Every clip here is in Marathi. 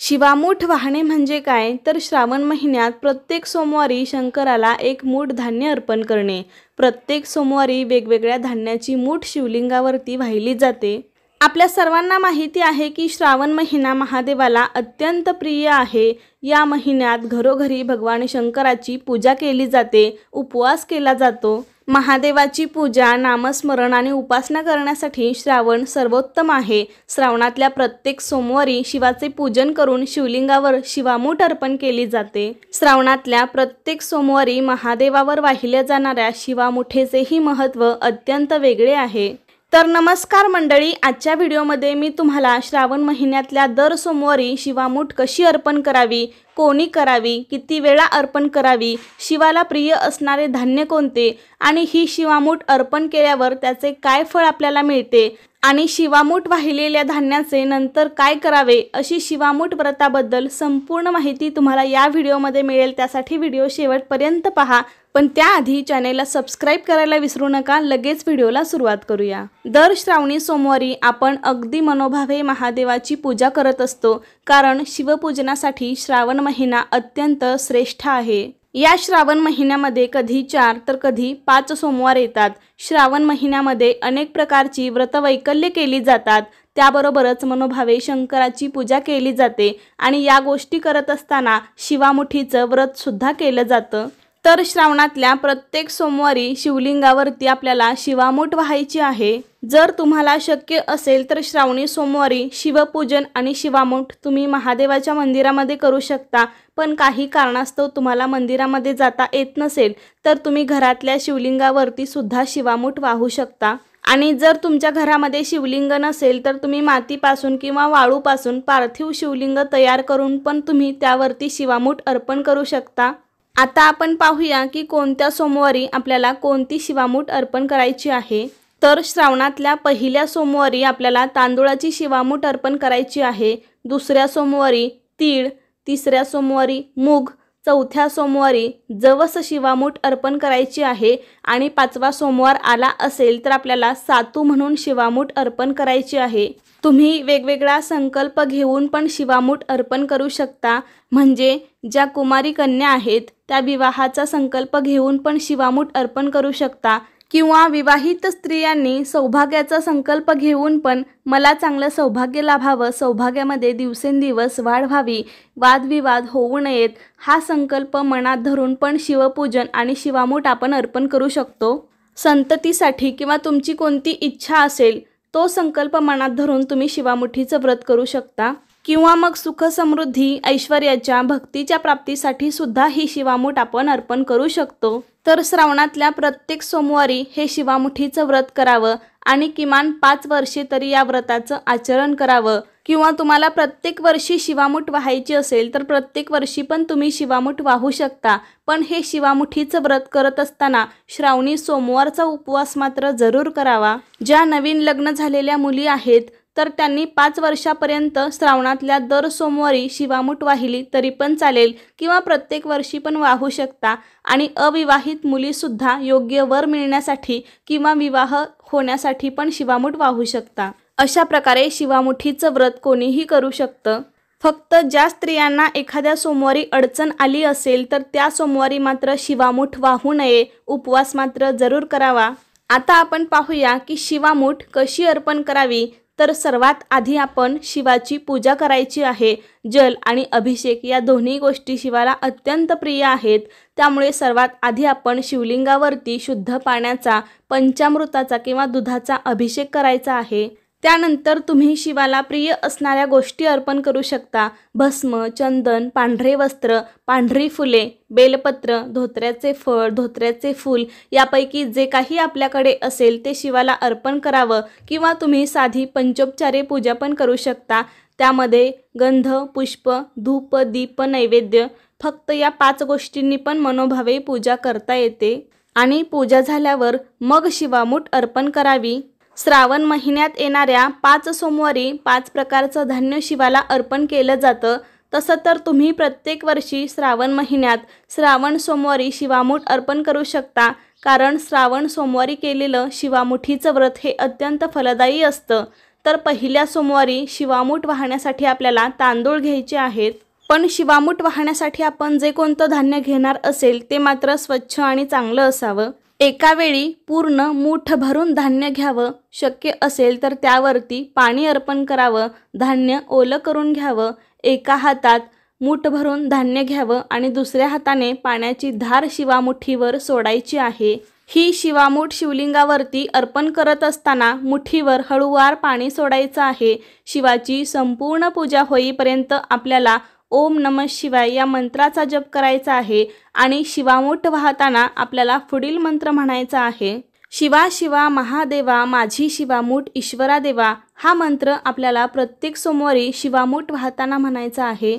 शिवामूठ वाहणे म्हणजे काय तर श्रावण महिन्यात प्रत्येक सोमवारी शंकराला एक मूठ धान्य अर्पण करणे। प्रत्येक सोमवारी वेगवेगळ्या धान्याची मूठ शिवलिंगावरती वाहिली जाते। आपल्या सर्वांना माहिती आहे की श्रावण महिना महादेवाला अत्यंत प्रिय आहे। या महिन्यात घरोघरी भगवान शंकराची पूजा केली जाते, उपवास केला जातो। महादेवाची पूजा, नामस्मरण आणि उपासना करण्यासाठी श्रावण सर्वोत्तम आहे। श्रावणातल्या प्रत्येक सोमवारी शिवाचे पूजन करून शिवलिंगावर शिवामूठ अर्पण केली जाते। श्रावणातल्या प्रत्येक सोमवारी महादेवावर वाहिल्या जाणाऱ्या शिवामुठेचेही महत्त्व अत्यंत वेगळे आहे। तर नमस्कार मंडळी, आजच्या व्हिडिओमध्ये मी तुम्हाला श्रावण महिन्यातल्या दर सोमवारी शिवामूठ कशी अर्पण करावी, कोणी करावी, किती वेळा अर्पण करावी, शिवाला प्रिय असणारे धान्य कोणते आणि ही शिवामूठ अर्पण केल्यावर त्याचे काय फळ आपल्याला मिळते आणि शिवामूठ वाहिलेल्या धान्याचे नंतर काय करावे, अशी शिवामूठ व्रताबद्दल संपूर्ण माहिती तुम्हाला या व्हिडिओमध्ये मिळेल। त्यासाठी व्हिडिओ शेवटपर्यंत पहा, पण त्याआधी चॅनेलला सबस्क्राइब करायला विसरू नका। लगेच व्हिडिओला सुरुवात करूया। दर श्रावणी सोमवारी आपण अगदी मनोभावे महादेवाची पूजा करत असतो, कारण शिवपूजनासाठी श्रावण महिना अत्यंत श्रेष्ठ आहे। या श्रावण महिन्यामध्ये कधी 4 तर कधी 5 सोमवार येतात। श्रावण महिन्यामध्ये अनेक प्रकारची व्रतवैकल्ये केली जातात, त्याबरोबरच मनोभावे शंकराची पूजा केली जाते आणि या गोष्टी करत असताना शिवामुठीचं व्रत सुद्धा केलं जातं। तर श्रावणातल्या प्रत्येक सोमवारी शिवलिंगावरती आपल्याला शिवामूठ वाहायची आहे। जर तुम्हाला शक्य असेल तर श्रावणी सोमवारी शिवपूजन आणि शिवामूठ तुम्ही महादेवाच्या मंदिरामध्ये करू शकता, पण काही कारणास्तव तुम्हाला मंदिरामध्ये जाता येत नसेल तर तुम्ही घरातल्या शिवलिंगावरती सुद्धा शिवामूठ वाहू शकता। आणि जर तुमच्या घरामध्ये शिवलिंग नसेल तर तुम्ही मातीपासून किंवा वाळूपासून पार्थिव शिवलिंग तयार करून पण तुम्ही त्यावरती शिवामूठ अर्पण करू शकता। आता आपण पाहूया की कोणत्या सोमवारी आपल्याला कोणती शिवामूठ अर्पण करायची आहे। तर श्रावणातल्या पहिल्या सोमवारी आपल्याला तांदूळाची शिवामूठ अर्पण करायची आहे, दुसऱ्या सोमवारी तीळ, तिसऱ्या सोमवारी मूग, चौथ्या सोमवारी जवस शिवामूठ अर्पण करायची आहे आणि 5वा सोमवार आला असेल तर आपल्याला सातू म्हणून शिवामूठ अर्पण करायची आहे। तुम्ही वेगवेगळा संकल्प घेऊन पण शिवामूठ अर्पण करू शकता, म्हणजे ज्या कुमारी कन्या आहेत त्या विवाहाचा संकल्प घेऊन पण शिवामूठ अर्पण करू शकता, किंवा विवाहित स्त्रियांनी सौभाग्याचा संकल्प घेऊन पण मला चांगलं सौभाग्य लाभावं, सौभाग्यामध्ये दिवसेंदिवस वाढ व्हावी, वादविवाद होऊ नयेत, हा संकल्प मनात धरून पण शिवपूजन आणि शिवामूठ आपण अर्पण करू शकतो। संततीसाठी किंवा तुमची कोणती इच्छा असेल तो संकल्प मनात धरून तुम्ही शिवामुठीचं व्रत करू शकता, किंवा मग सुख समृद्धी, ऐश्वर्याच्या, भक्तीच्या प्राप्तीसाठी सुद्धा ही शिवामूठ आपण अर्पण करू शकतो। तर श्रावणातल्या प्रत्येक सोमवारी हे शिवामुठीचं व्रत करावं आणि किमान 5 वर्षे तरी या व्रताचं आचरण करावं, किंवा तुम्हाला प्रत्येक वर्षी शिवामूठ वाहायची असेल तर प्रत्येक वर्षी पण तुम्ही शिवामूठ वाहू शकता। पण हे शिवामुठीचं व्रत करत असताना श्रावणी सोमवारचा उपवास मात्र जरूर करावा। ज्या नवीन लग्न झालेल्या मुली आहेत तर त्यांनी 5 वर्षापर्यंत श्रावणातल्या दर सोमवारी शिवामूठ वाहिली तरी पण चालेल, किंवा प्रत्येक वर्षी पण वाहू शकता। आणि अविवाहित मुलीसुद्धा योग्य वर मिळण्यासाठी किंवा विवाह होण्यासाठी पण शिवामूठ वाहू शकता। अशा प्रकारे शिवामुठीचं व्रत कोणीही करू शकतं। फक्त ज्या स्त्रियांना एखाद्या सोमवारी अडचण आली असेल तर त्या सोमवारी मात्र शिवामूठ वाहू नये, उपवास मात्र जरूर करावा। आता आपण पाहूया की शिवामूठ कशी अर्पण करावी। तर सर्वात आधी आपण शिवाची पूजा करायची आहे। जल आणि अभिषेक या दोन्ही गोष्टी शिवाला अत्यंत प्रिय आहेत, त्यामुळे सर्वात आधी आपण शिवलिंगावरती शुद्ध पाण्याचा, पंचामृताचा किंवा दुधाचा अभिषेक करायचा आहे। त्यानंतर तुम्ही शिवाला प्रिय असणाऱ्या गोष्टी अर्पण करू शकता। भस्म, चंदन, पांढरे वस्त्र, पांढरी फुले, बेलपत्र, धोत्र्याचे फळ, धोत्र्याचे फूल यापैकी जे काही आपल्याकडे असेल ते शिवाला अर्पण करावं, किंवा तुम्ही साधी पंचोपचारे पूजा पण करू शकता। त्यामध्ये गंध, पुष्प, धूप, दीप, नैवेद्य, फक्त या 5 गोष्टींनी पण मनोभावे पूजा करता येते आणि पूजा झाल्यावर मग शिवामूठ अर्पण करावी। श्रावण महिन्यात येणाऱ्या 5 सोमवारी 5 प्रकारचं धान्य शिवाला अर्पण केलं जातं। तसं तर तुम्ही प्रत्येक वर्षी श्रावण महिन्यात श्रावण सोमवारी शिवामूठ अर्पण करू शकता, कारण श्रावण सोमवारी केलेलं शिवामुठीचं व्रत हे अत्यंत फलदायी असतं। तर पहिल्या सोमवारी शिवामूठ वाहण्यासाठी आपल्याला तांदूळ घ्यायचे आहेत। पण शिवामूठ वाहण्यासाठी आपण जे कोणतं धान्य घेणार असेल ते मात्र स्वच्छ आणि चांगलं असावं। एका वेळी पूर्ण मूठ भरून धान्य घ्यावं, शक्य असेल तर त्यावरती पाणी अर्पण करावं, धान्य ओलं करून घ्यावं। एका हातात मूठ भरून धान्य घ्यावं आणि दुसऱ्या हाताने पाण्याची धार शिवामुठीवर सोडायची आहे। ही शिवामूठ शिवलिंगावरती अर्पण करत असताना मुठीवर हळूवार पाणी सोडायचं आहे। शिवाची संपूर्ण पूजा होईपर्यंत आपल्याला ओम नमः शिवाय या मंत्राचा जप करायचा आहे आणि शिवामूठ वाहताना आपल्याला पुढील मंत्र म्हणायचा आहे, शिवा शिवा महादेवा माझी शिवामूठ ईश्वरा देवा। हा मंत्र आपल्याला प्रत्येक सोमवारी शिवामूठ वाहताना म्हणायचा आहे।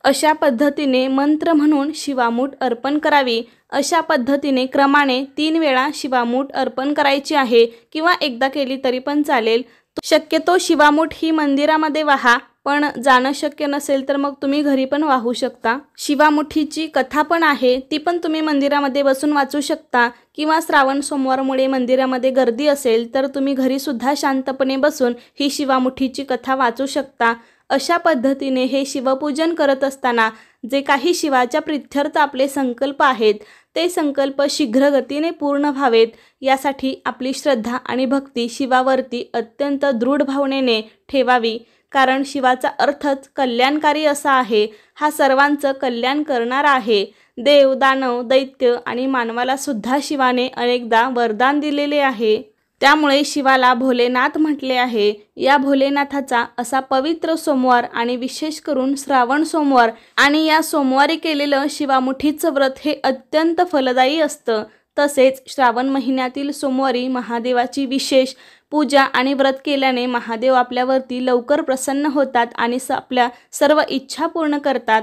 अशा पद्धतीने मंत्र म्हणून शिवामूठ अर्पण करावी। अशा पद्धतीने क्रमाने 3 वेळा शिवामूठ अर्पण करायची आहे किंवा एकदा केली तरी पण चालेल। शक्यतो शिवामूठ ही मंदिरामध्ये वाहा, पण जाणं शक्य नसेल तर मग तुम्ही घरी पण वाहू शकता। शिवामुठीची कथा पण आहे, ती पण तुम्ही मंदिरामध्ये बसून वाचू शकता किंवा श्रावण सोमवारमुळे मंदिरामध्ये गर्दी असेल तर तुम्ही घरी सुद्धा शांतपणे बसून ही शिवामुठीची कथा वाचू शकता। अशा पद्धतीने हे शिवपूजन करत असताना जे काही शिवाच्या प्रित्यर्थ आपले संकल्प आहेत ते संकल्प शीघ्र गतीने पूर्ण व्हावेत यासाठी आपली श्रद्धा आणि भक्ती शिवावरती अत्यंत दृढ भावनेने ठेवावी। कारण शिवाचा अर्थच कल्याणकारी असा आहे। हा सर्वांचं कल्याण करणारा आहे। देव, दानव, दैत्य आणि मानवाला सुद्धा शिवाने अनेकदा वरदान दिलेले आहे। त्यामुळे शिवाला भोलेनाथ म्हटले आहे। या भोलेनाथाचा असा पवित्र सोमवार आणि विशेष करून श्रावण सोमवार आणि या सोमवारी केलेलं शिवामुठीचं व्रत हे अत्यंत फलदायी असतं। तसेच श्रावण महिन्यातील सोमवारी महादेवाची विशेष पूजा आणि व्रत केल्याने महादेव आपल्यावरती लवकर प्रसन्न होतात आणि आपल्या सर्व इच्छा पूर्ण करतात।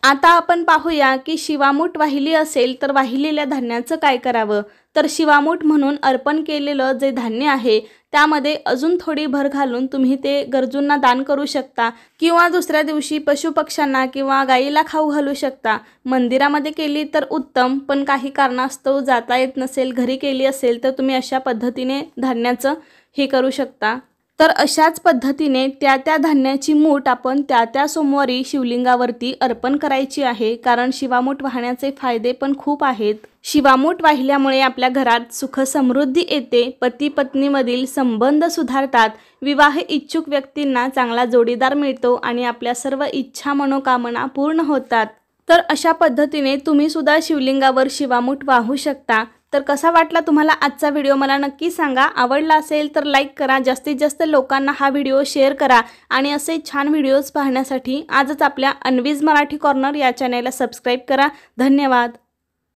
आता आपण पाहूया की शिवामूठ वाहिली असेल तर वाहिलेल्या धान्याचं काय करावं। तर शिवामूठ म्हणून अर्पण केलेलं जे धान्य आहे त्यामध्ये अजून थोडी भर घालून तुम्ही ते गरजूंना दान करू शकता किंवा दुसऱ्या दिवशी पशुपक्ष्यांना किंवा गाईला खाऊ घालू शकता। मंदिरामध्ये केली तर उत्तम, पण काही कारणास्तव जाता येत नसेल, घरी केली असेल तर तुम्ही अशा पद्धतीने धान्याचं हे करू शकता। तर अशाच पद्धतीने त्या धान्याची मूठ आपण त्या सोमवारी शिवलिंगावरती अर्पण करायची आहे। कारण शिवामूठ वाहण्याचे फायदे पण खूप आहेत। शिवामूठ वाहिल्यामुळे आपल्या घरात सुख समृद्धी येते, पती पत्नीमधील संबंध सुधारतात, विवाह इच्छुक व्यक्तींना चांगला जोडीदार मिळतो आणि आपल्या सर्व इच्छा मनोकामना पूर्ण होतात। तर अशा पद्धतीने तुम्ही सुद्धा शिवलिंगावर शिवामूठ वाहू शकता। तर कसा वाटला तुम्हाला आजचा व्हिडिओ मला नक्की सांगा। आवडला असेल तर लाईक करा, जास्तीत जास्त लोकांना हा व्हिडिओ शेअर करा आणि असे छान व्हिडिओज पाहण्यासाठी आजच आपल्या अन्वीज मराठी कॉर्नर या चॅनलला सबस्क्राईब करा। धन्यवाद।